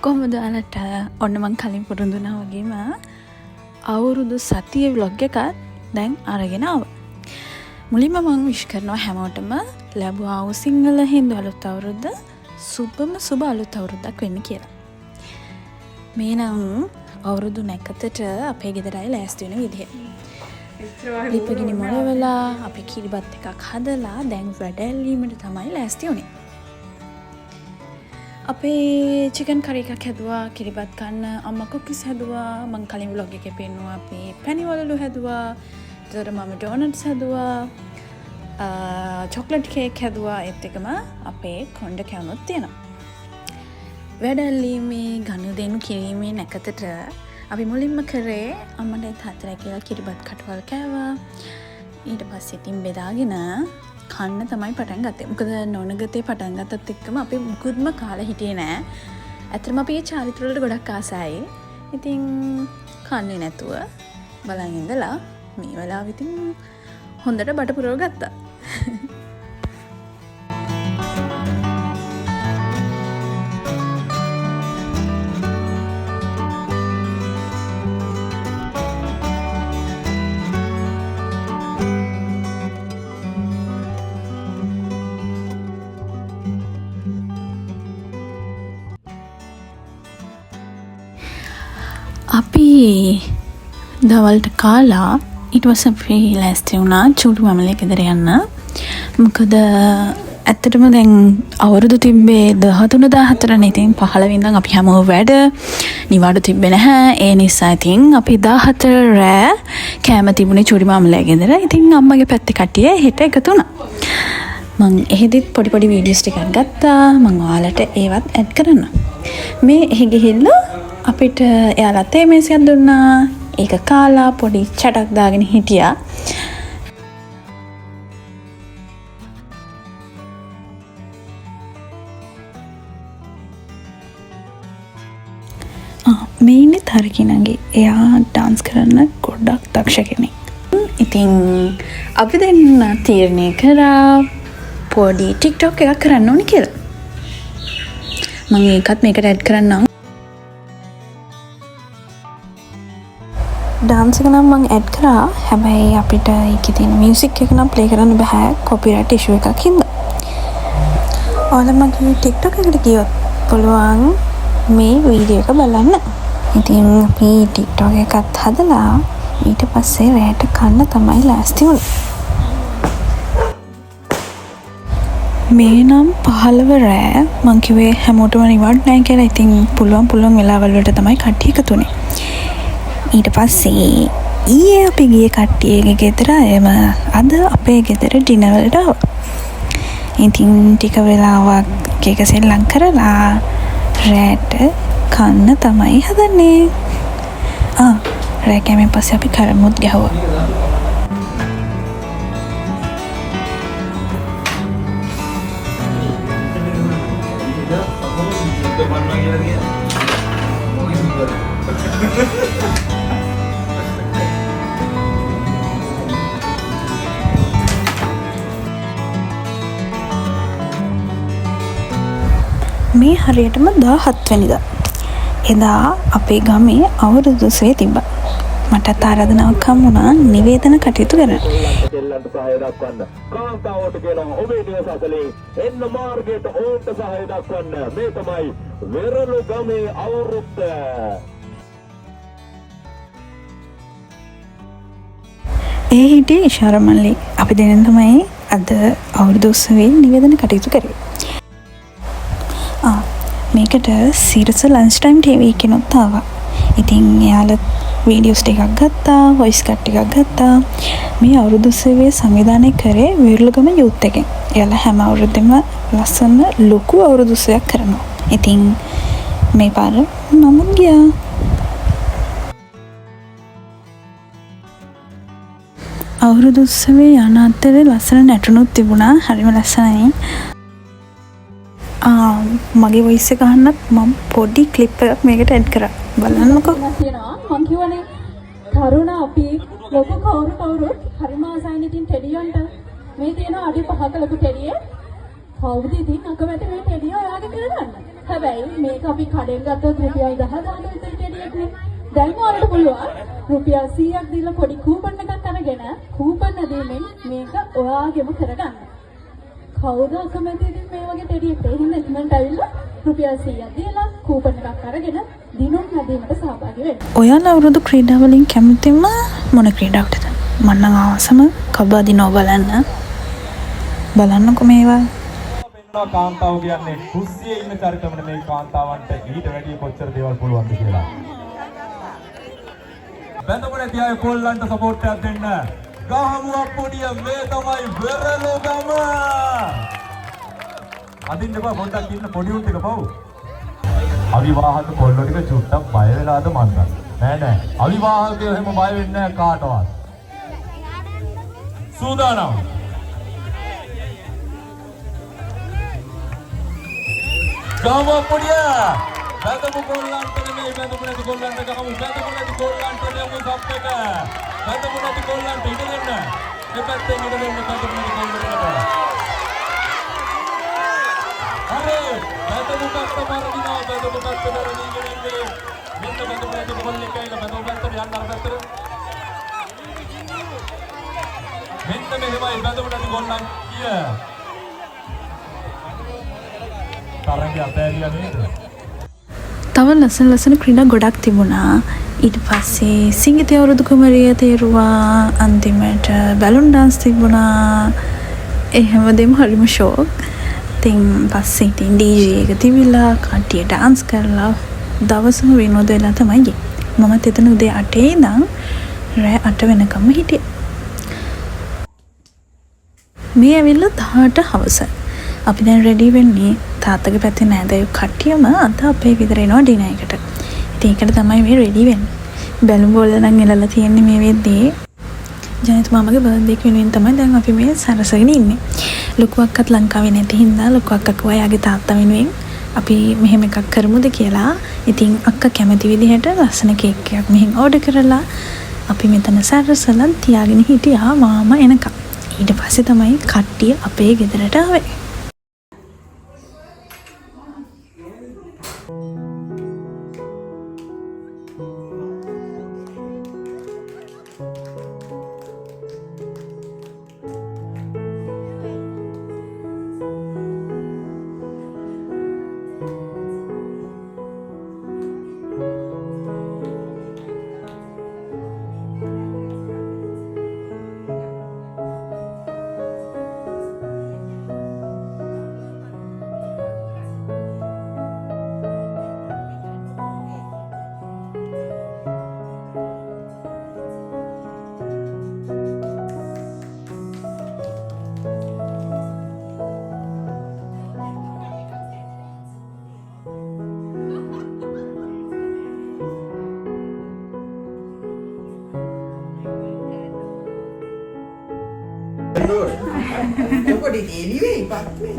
කොහොමද ඔයාලට ඔන්න මං කලින් පුරුදු වුණා වගේම අවුරුදු සතිය vlog එකක් දැන් අරගෙන ආවා. මුලින්ම මම විශ් කරනවා හැමෝටම ලැබුවා වූ සිංහල හින්දු අලුත් අවුරුද්ද සුබ අලුත් අවුරුද්දක් වෙන්න කියලා. මේ නම් අවුරුදු නැකතට අපේ ගෙදර අය ලෑස්ති වෙන විදිහ. ලිපගිනි මොළ වෙලා අපි කිරිබත් එකක් හදලා දැන් වැඩ ඇල්ලීමට තමයි ලෑස්ති වුණේ. අපේ චිකන් කරි එකක් හැදුවා, කිරිබත් කන්න අම්මා කුකිස් හැදුවා, මං කලින් vlog එකේ පෙන්නුවා අපි පැණි වලලු හැදුවා, ඊට මම ඩෝනට්ස් හැදුවා, චොක්ලට් කේක් හැදුවා, ඒත් එකම අපේ කොණ්ඩ කැවුනුත් තියෙනවා. වැඩැල්ලීමේ ගනුදෙනු කිරීමේ නැකතට අපි මුලින්ම කරේ අම්මට තාත්තට කියලා කිරිබත් කටවල් කෑවා. ඊට පස්සේ ඉතින් බෙදාගෙන කන්න තමයි පටන් ගත්තේ. මොකද නොනගතේ පටන් ගත්තත් එක්කම අපි මුකුත්ම කාලා හිටියේ නෑ. ඇත්තටම අපි චාරිත්‍ර වලට ගොඩක් ආසයි. ඉතින් කන්නේ නැතුව බලන් ඉඳලා මේ වෙලාවෙ ඉතින් හොඳට බඩ පුරව ගත්තා. අපි දවල්ට කාලා ඊට පස්සේ අපි ලෑස්ති වුණා චූටි මමලේ ගෙදර යන්න. මොකද ඇත්තටම දැන් අවුරුදු තිබ්බේ 13 14 නේ. ඉතින් 15 ඉඳන් අපි හැමෝම වැඩ නිවාඩු තිබ්බේ නැහැ. ඒ නිසා ඉතින් අපි 14 රෑ කෑම තිබුණේ චූටි මමලේ ගෙදර. ඉතින් අම්මගේ පැත්තේ කට්ටිය හෙට එකතු වුණා. මං එහෙදිත් පොඩි වීඩියෝස් ටිකක් ගත්තා. මං ඔයාලට ඒවත් ඇඩ් කරන්න. මේ එහෙ ගිහිල්ලා අපිට එයාලත් මේසයක් දුන්නා. ඒක කාලා පොඩි චටක් දාගෙන හිටියා. මේ ඉන්නේ තර්කිනගේ. එයා ඩාන්ස් කරන්න ගොඩක් දක්ෂ කෙනෙක්. ඉතින් අපි දෙන්න තීරණය කරා පොඩි ටික්ටොක් එකක් කරන්න ඕනේ කියලා. මම ඒකත් මේකට ඇඩ් කරන්නම්. ඩාන්ස් එක නම් මං ඇඩ් කරා. හැබැයි අපිට ඒකේ තියෙන මියුසික් එක නම් ප්ලේ කරන්න බෑ කොපිරයිට් ඉෂුව එකක් හින්දා. ඔයාලා මගේ TikTok එකට ගියොත් පුළුවන් මේ වීඩියෝ එක බලන්න. ඉතින් අපි TikTok එකත් හදලා ඊට පස්සේ රැට කන්න තමයි ලෑස්ති වුණේ. මේ නම් 15 රෑ මං කිව්වේ හැමෝටම නිවාඩු නැහැ කියලා. ඉතින් පුළුවන් වෙලාවල් වලට තමයි කට්ටිය එකතු වුණේ. ඊට පස්සේ ඊයේ අපි ගියේ කට්ටියගේ ගෙදර එම අද අපේ ගෙදර ඩිනර් වලට ආවා. ඉතින් ටික වෙලාවක් කේක සෙල්ලම් කරලා රැට කන්න තමයි හදන්නේ. රෑ කෑමෙන් පස්සේ අපි කරමුත් ගැහුවා. මේ හරියටම 17 වෙනිදා. එදා අපේ ගමේ අවුරුදු උත්සවය තිබ්බා. මටත් ආරාධනාවක් හම්බුණා නිවේදන කටයුතු කරන්න. දෙල්ලන්ට සහාය දක්වන්න. කාන්තාවට කියනවා ඔබේ නිවසසලේ එන්න මාර්ගයට ඕන්ට සහාය දක්වන්න. මේ තමයි වෙරළු ගමේ අවුරුද්ද. ඒ හිටියේ ඉෂාරා මල්ලි. අපි දෙන්න තමයි අද අවුරුදු උත්සවයේ නිවේදන කටයුතු කරේ. මේකට සිරස ලන්ච් ටයිම් ටීවී එකනොත් ආවා. ඉතින් එයාලා වීඩියෝස් ටිකක් ගත්තා, වොයිස් කට් ටිකක් ගත්තා. මේ අවුරුදු උත්සවයේ සංවිධානය කරේ වෙරළුගම යූත් එකෙන්. එයාලා හැම අවුරුද්දෙම ලස්සන ලොකු අවුරුදු උත්සවයක් කරනවා. ඉතින් මේ පාර මම ගියා. අවුරුදු උත්සවයේ යන අතරේ ලස්සන නැටුණුත් තිබුණා. හරිම ලස්සනයි. මගේ වොයිස් එක අහන්නත් මම පොඩි ක්ලිප් එකක් මේකට ඇඩ් කරා. බලන්නකෝ. මං කියවනේ තරුණ අපි ලොකු කවුරුත් හරිම ආසයින් ඉතින් ටෙඩියන්ට මේ තියෙන අඩි 5ක ලොකු ටෙඩියේ කවුද ඉතින් අකමැති මේ ටෙඩිය ඔයාගේ කියලා ගන්න. හැබැයි මේක අපි කඩෙන් ගත්තොත් රුපියල් 10,000 විතර කෙරියෙන්නේ. දැන් ඔයාලට පුළුවන් රුපියල් 100ක් දීලා පොඩි කූපන් එකක් අරගෙන කූපන් නැදීමෙන් මේක ඔයාගෙම කරගන්න. කවුද අකමැති ඉතින් මේ වගේ ටෙඩියෙක් එහෙම ඉක්මනට ඇවිල්ලා රුපියල් 100ක් දීලා කූපන් එකක් අරගෙන දිනුම් නැදීමට සහභාගී වෙන්න. ඔයාලා අවුරුදු ක්‍රීඩා වලින් කැමතිම මොන ක්‍රීඩාවටද? මම නම් ආසම කබඩි නෝ බලන්නකො මේවා. කාන්තාව කියන්නේ කුස්සියේ ඉන්න චරිතම නෙමෙයි කාන්තාවන්ට ඊට වැඩිය කොච්චර දේවල් පුළුවන්ද කියලා. බඳපු නැති අය කොල්ලන්ට සපෝට් එකක් දෙන්න. ගහමු අප්පුඩිය මේ තමයි වෙරළොගම. අදින්න බා පොඩ්ඩක් ඉන්න පොඩි උන් ටික පව්. අවිවාහක කොල්ලෝ ටික චුට්ටක් බය වෙලාද මන්ද? නෑ අවිවාහකයෝ එහෙම බය වෙන්නේ නෑ කාටවත්. සූදානම්. ගහමු අප්පුඩිය. බඳපු කොල්ලන්ට නෙමෙයි බඳපු නැති කොල්ලන්ට ගහමු. බඳපු නැති කොල්ලන්ට දෙමු සප් එක. බඳපු නැති කොල්ලන්ට ඉඩ දෙන්න. දෙපැත්තෙන් ඉඩ දෙන්න බඳපු නැති කොල්ලන්ට. හරි. බඳපු පැත්ත මරදිනවා. බඳපු පැත්ත දරදීගෙන ඉන්නේ. මෙන්න බඳපු නැති කොල්ලෙක් ඇවිල්ලා බඳපු පැත්තට යන්න අර පැත්තට. මෙන්න මෙහෙමයි බඳපු නැති කොල්ලන් කිය. තරංගය අතෑරියා නේද? තව ලස්සන ක්‍රීඩා ගොඩක් තිබුණා. ඊට පස්සේ සිංගිත අවුරුදු කුමරිය තේරුවා. අන්තිමට බැලුන් ඩාන්ස් තිබුණා. එහෙම දෙම හරිම ෂෝක්. ඉතින් පස්සේ ඉතින් DJ එක තිබිලා කට්ටිය ඩාන්ස් කරලා දවසම විනෝද වෙලා තමයි ගියේ. මමත් එතන උදේ 8 ඉඳන් රෑ 8 වෙනකම් හිටියේ. මේ ඇවිල්ලා 18 හවස. අපි දැන් රෙඩි වෙන්නේ තාත්තගේ පැත්තේ නෑදෑයෝ කට්ටියම අද අපේ ගෙදර එනවා ඩිනර් එකට. ඉතින් ඒකට තමයි මේ රෙඩි වෙන්නේ. බැලුම් බෝල නම් එලලා තියෙන්නේ මේ වෙද්දී. ජනිත මාමගේ බර්ත්ඩේ එක වෙනුවෙන් තමයි දැන් අපි මේ සරසගෙන ඉන්නේ. ලොකු අක්කත් ලංකාවේ නැති හින්දා ලොකු අක්කා කිව්වා යාගේ තාත්තා වෙනුවෙන් අපි මෙහෙම එකක් කරමුද කියලා. ඉතින් අක්කා කැමති විදිහට ලස්සන කේක් එකක් මෙහෙන් ඕඩර් කරලා අපි මෙතන සරසලා තියාගෙන හිටියා මාමා එනකම්. ඊට පස්සේ තමයි කට්ටිය අපේ ගෙදරට ආවේ. පොඩි එළියේ ඉපත්නේ.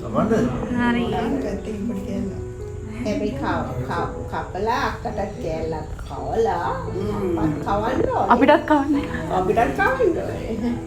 නමන්න. හරි. පැත්තකින් පොඩි කෑල්ල. හැබැයි කපලා අක්කටත් කෑල්ලක් කවලා අපත් කවන්න ඕනේ. අපිටත් කවන්න. අපිටත් කවන්න ඕනේ.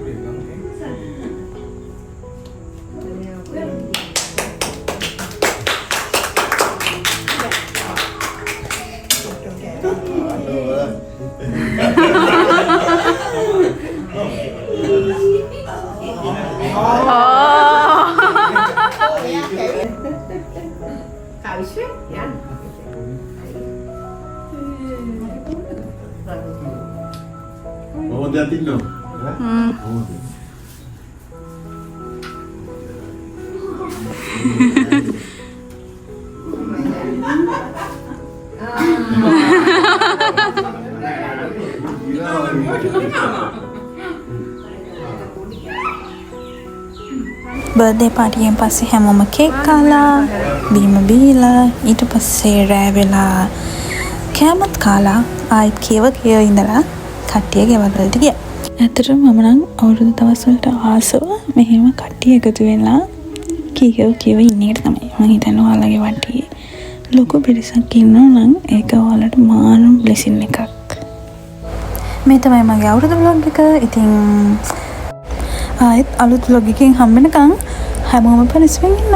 Mau liatin dong? බර්ත්ඩේ පාටියෙන් පස්සේ හැමෝම කේක් කාලා බීම බීලා ඊට පස්සේ රෑ වෙලා කෑමත් කාලා ආයෙත් කියව ඉඳලා කට්ටිය ගෙවල් වලට ගියා. ඇත්තටම මම නම් අවුරුදු දවස් වලට ආසව මෙහෙම කට්ටිය එකතු වෙලා කියව ඉන්න එක තමයි. මම හිතන්නේ ඔයාලගේ වටේ ලොකු පිරිසක් ඉන්නවා නම් ඒක ඔයාලට මාන බ්ලෙසින් එකක්. මේ තමයි මගේ අවුරුදු vlog එක. ඉතින් ආයෙත් අලුත් vlog එකකින් හම්බ වෙනකන් හැමෝම පරිස්සමෙන් ඉන්න.